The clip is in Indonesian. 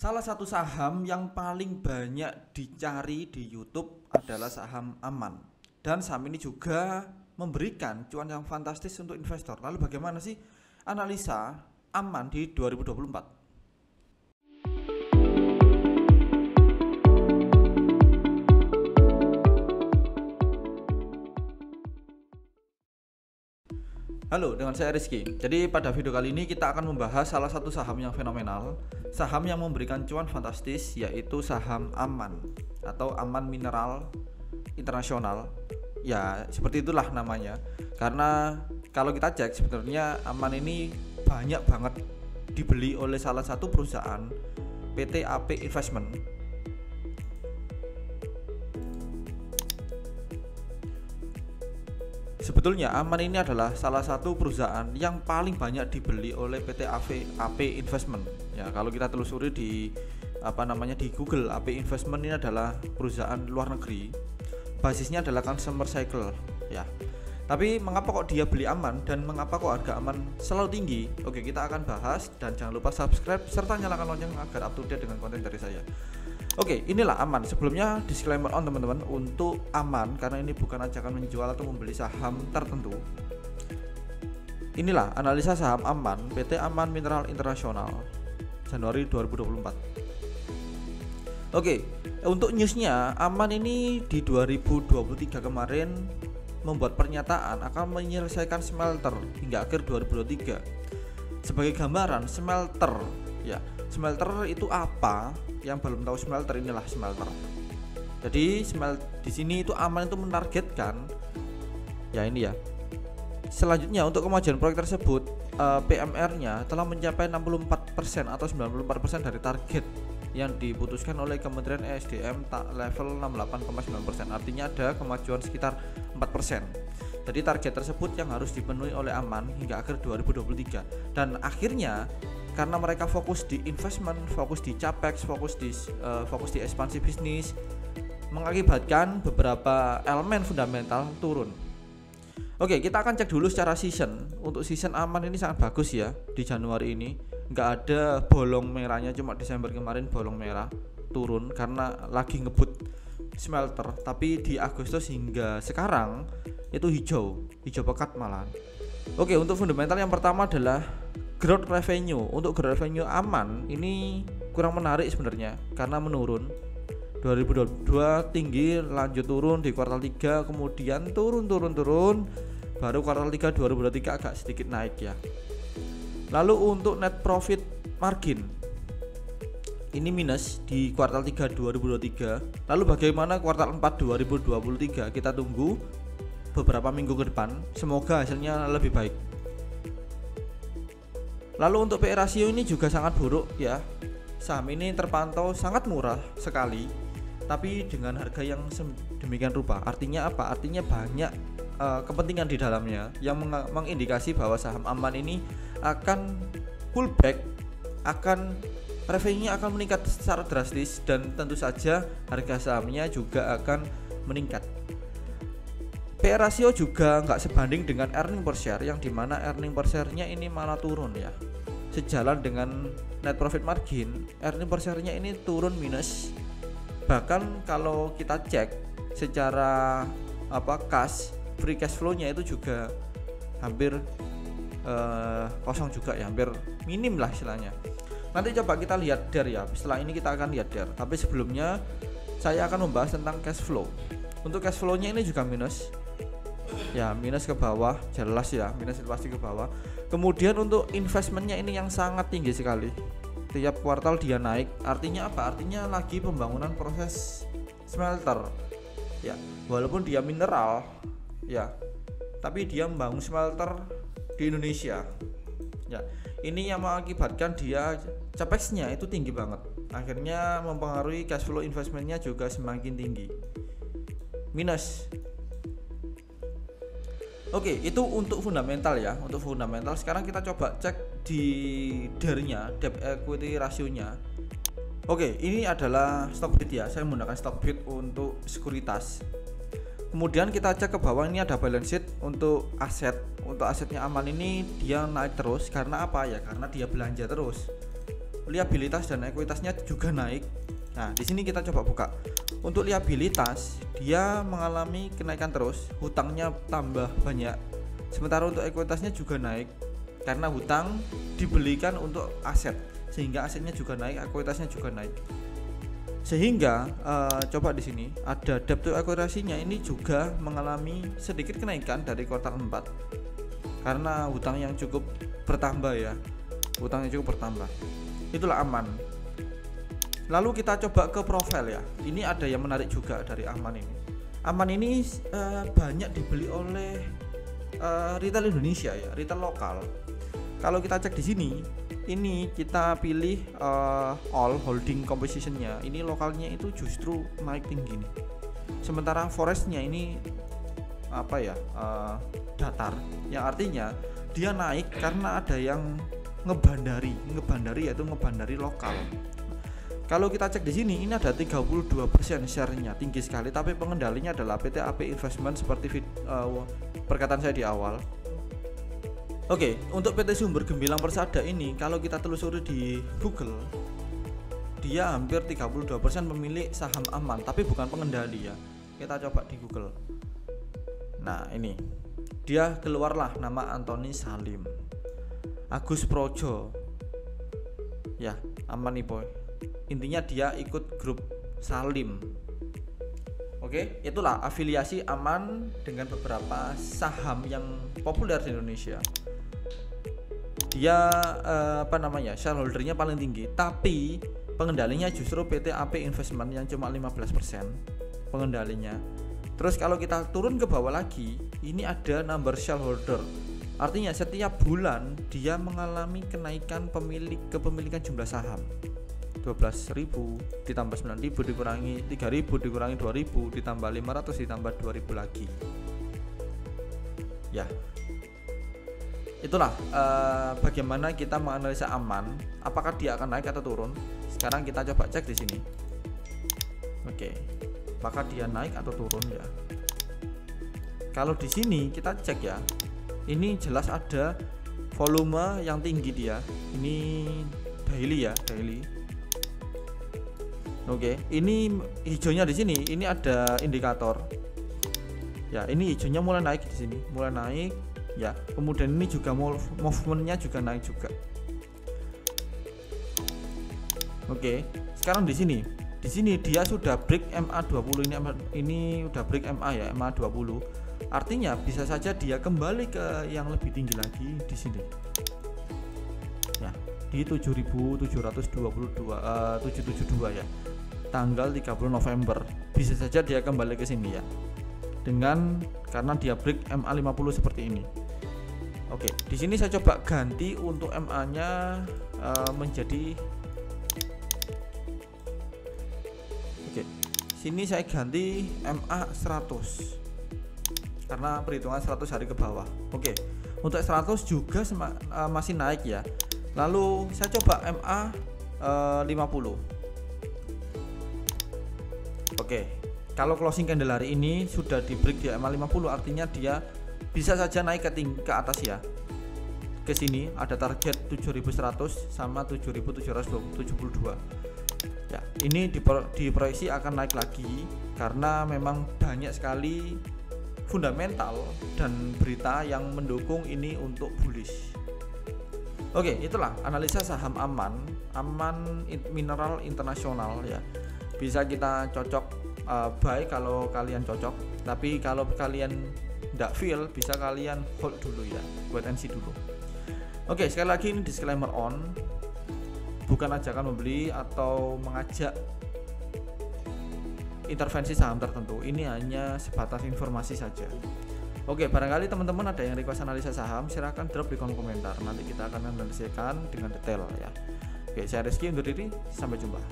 Salah satu saham yang paling banyak dicari di YouTube adalah saham Aman. Dan saham ini juga memberikan cuan yang fantastis untuk investor. Lalu bagaimana sih analisa Aman di 2024? Halo, dengan saya Rizky. Jadi pada video kali ini kita akan membahas salah satu saham yang fenomenal, saham yang memberikan cuan fantastis, yaitu saham Aman atau Aman Mineral Internasional. Ya, seperti itulah namanya. Karena kalau kita cek sebenarnya Aman ini banyak banget dibeli oleh salah satu perusahaan, PT AP Investment. Sebetulnya Aman ini adalah salah satu perusahaan yang paling banyak dibeli oleh PT AP Investment. Ya, kalau kita telusuri di di Google, AP Investment ini adalah perusahaan luar negeri. Basisnya adalah consumer cycle, ya. Tapi mengapa kok dia beli Aman dan mengapa kok harga Aman selalu tinggi? Oke, kita akan bahas dan jangan lupa subscribe serta nyalakan lonceng agar up to date dengan konten dari saya. Oke, inilah Aman. Sebelumnya disclaimer on teman-teman, untuk Aman karena ini bukan ajakan menjual atau membeli saham tertentu. Inilah analisa saham Aman, PT Aman Mineral Internasional Januari 2024. Oke, untuk newsnya Aman ini di 2023 kemarin membuat pernyataan akan menyelesaikan smelter hingga akhir 2023. Sebagai gambaran, smelter itu apa? Yang belum tahu smelter, inilah smelter. Jadi di sini itu Aman itu menargetkan selanjutnya untuk kemajuan proyek tersebut, PMR-nya telah mencapai 64% atau 94% dari target yang diputuskan oleh Kementerian ESDM level 68,9%. Artinya ada kemajuan sekitar 4%. Jadi target tersebut yang harus dipenuhi oleh Aman hingga akhir 2023. Dan akhirnya karena mereka fokus di investment, fokus di capex, fokus di ekspansi bisnis, mengakibatkan beberapa elemen fundamental turun. Oke, kita akan cek dulu secara season. Untuk season Aman ini sangat bagus ya di Januari ini. Nggak ada bolong merahnya, cuma Desember kemarin bolong merah turun karena lagi ngebut smelter. Tapi di Agustus hingga sekarang itu hijau pekat malahan. Oke, untuk fundamental yang pertama adalah growth revenue. Untuk growth revenue Aman ini kurang menarik sebenarnya karena menurun. 2022 tinggi, lanjut turun di kuartal 3, kemudian turun, baru kuartal 3 2023 agak sedikit naik ya. Lalu untuk net profit margin ini minus di kuartal 3 2023. Lalu bagaimana kuartal 4 2023? Kita tunggu beberapa minggu ke depan, semoga hasilnya lebih baik. Lalu untuk PE rasio ini juga sangat buruk ya. Saham ini terpantau sangat murah sekali, tapi dengan harga yang demikian rupa. Artinya apa? Artinya banyak kepentingan di dalamnya yang mengindikasi bahwa saham Aman ini akan pullback, revenue-nya akan meningkat secara drastis, dan tentu saja harga sahamnya juga akan meningkat. PE rasio juga nggak sebanding dengan earning per share, yang dimana earning per share-nya ini malah turun ya. Sejalan dengan net profit margin, earning per share-nya ini turun minus. Bahkan kalau kita cek secara free cash flow-nya itu juga hampir kosong juga ya, hampir minim lah istilahnya. Nanti coba kita lihat DER ya. Setelah ini kita akan lihat DER. Tapi sebelumnya saya akan membahas tentang cash flow. Untuk cash flow-nya ini juga minus. Ya, minus ke bawah, jelas ya, minus pasti ke bawah. Kemudian untuk investmentnya ini yang sangat tinggi sekali. Tiap kuartal dia naik. Artinya apa? Artinya lagi pembangunan proses smelter. Ya, walaupun dia mineral, ya, tapi dia membangun smelter di Indonesia. Ya, ini yang mengakibatkan dia capex-nya itu tinggi banget. Akhirnya mempengaruhi cash flow investmentnya juga semakin tinggi. Minus. Oke, itu untuk fundamental ya. Untuk fundamental sekarang kita coba cek di DER-nya, debt equity ratio-nya. Oke, ini adalah Stockbit ya. Saya menggunakan Stockbit untuk sekuritas. Kemudian kita cek ke bawah, ini ada balance sheet untuk aset. Untuk asetnya Aman ini dia naik terus karena apa ya? Karena dia belanja terus. liabilitas dan ekuitasnya juga naik. Nah, di sini kita coba buka. Untuk liabilitas, dia mengalami kenaikan terus, hutangnya tambah banyak. Sementara untuk ekuitasnya juga naik karena hutang dibelikan untuk aset, sehingga asetnya juga naik, ekuitasnya juga naik. Sehingga coba di sini ada debt to equity ratio-nya ini juga mengalami sedikit kenaikan dari kuartal 4 karena hutang yang cukup bertambah ya. Hutangnya cukup bertambah. Itulah Aman. Lalu kita coba ke profil ya. Ini ada yang menarik juga dari Aman ini. Aman ini banyak dibeli oleh retail Indonesia ya, retail lokal. Kalau kita cek di sini, ini kita pilih all holding composition-nya. Ini lokalnya itu justru naik tinggi nih. Sementara forestnya ini apa ya, datar. Yang artinya dia naik karena ada yang ngebandari yaitu ngebandari lokal. Kalau kita cek di sini, ini ada 32% share-nya, tinggi sekali. Tapi pengendalinya adalah PT AP Investment seperti perkataan saya di awal. Oke, untuk PT Sumber Gemilang Persada ini, kalau kita telusuri di Google, dia hampir 32% pemilik saham Aman, tapi bukan pengendali ya. Kita coba di Google. Nah, ini dia keluarlah nama Antoni Salim, Agus Projo, ya Aman nih boy. Intinya dia ikut grup Salim. Oke, itulah afiliasi Aman dengan beberapa saham yang populer di Indonesia. Dia shareholdernya paling tinggi, tapi pengendalinya justru PT AP Investment yang cuma 15% pengendalinya. Terus kalau kita turun ke bawah lagi, ini ada number shareholder. Artinya setiap bulan dia mengalami kenaikan kepemilikan jumlah saham. 12.000 ditambah 9.000 dikurangi 3.000 dikurangi 2.000 ditambah 500 ditambah 2.000 lagi. Ya. Itulah bagaimana kita menganalisa Aman, apakah dia akan naik atau turun. Sekarang kita coba cek di sini. Oke. Apakah dia naik atau turun ya? Kalau di sini kita cek ya. Ini jelas ada volume yang tinggi dia. Ini daily ya, daily. Oke, ini hijaunya di sini, ini ada indikator. Ya, ini hijaunya mulai naik di sini, mulai naik. Ya, kemudian ini juga movementnya juga naik juga. Oke, sekarang di sini dia sudah break MA20 ini udah break MA ya, MA20. Artinya bisa saja dia kembali ke yang lebih tinggi lagi di sini. Ya, di 7.772 ya. Tanggal 30 November bisa saja dia kembali ke sini ya, karena dia break MA50 seperti ini. Oke, di sini saya coba ganti untuk MA-nya menjadi sini saya ganti MA 100 karena perhitungan 100 hari ke bawah. Oke, untuk 100 juga masih naik ya. Lalu saya coba MA 50. Oke, kalau closing candle hari ini sudah di break di MA50, artinya dia bisa saja naik ke atas ya. Ke sini ada target 7.100 sama 7.772. Ya, ini diproyeksi akan naik lagi karena memang banyak sekali fundamental dan berita yang mendukung ini untuk bullish. Oke, itulah analisa saham Aman Mineral Internasional ya. Bisa kita cocok buy kalau kalian cocok, tapi kalau kalian tidak feel bisa kalian hold dulu ya, buat NC dulu. Oke, sekali lagi ini disclaimer on, bukan ajakan membeli atau mengajak intervensi saham tertentu. Ini hanya sebatas informasi saja. Oke, barangkali teman-teman ada yang request analisa saham, silahkan drop di kolom komentar, nanti kita akan analisikan dengan detail ya. Oke, saya Rizky undur diri, sampai jumpa.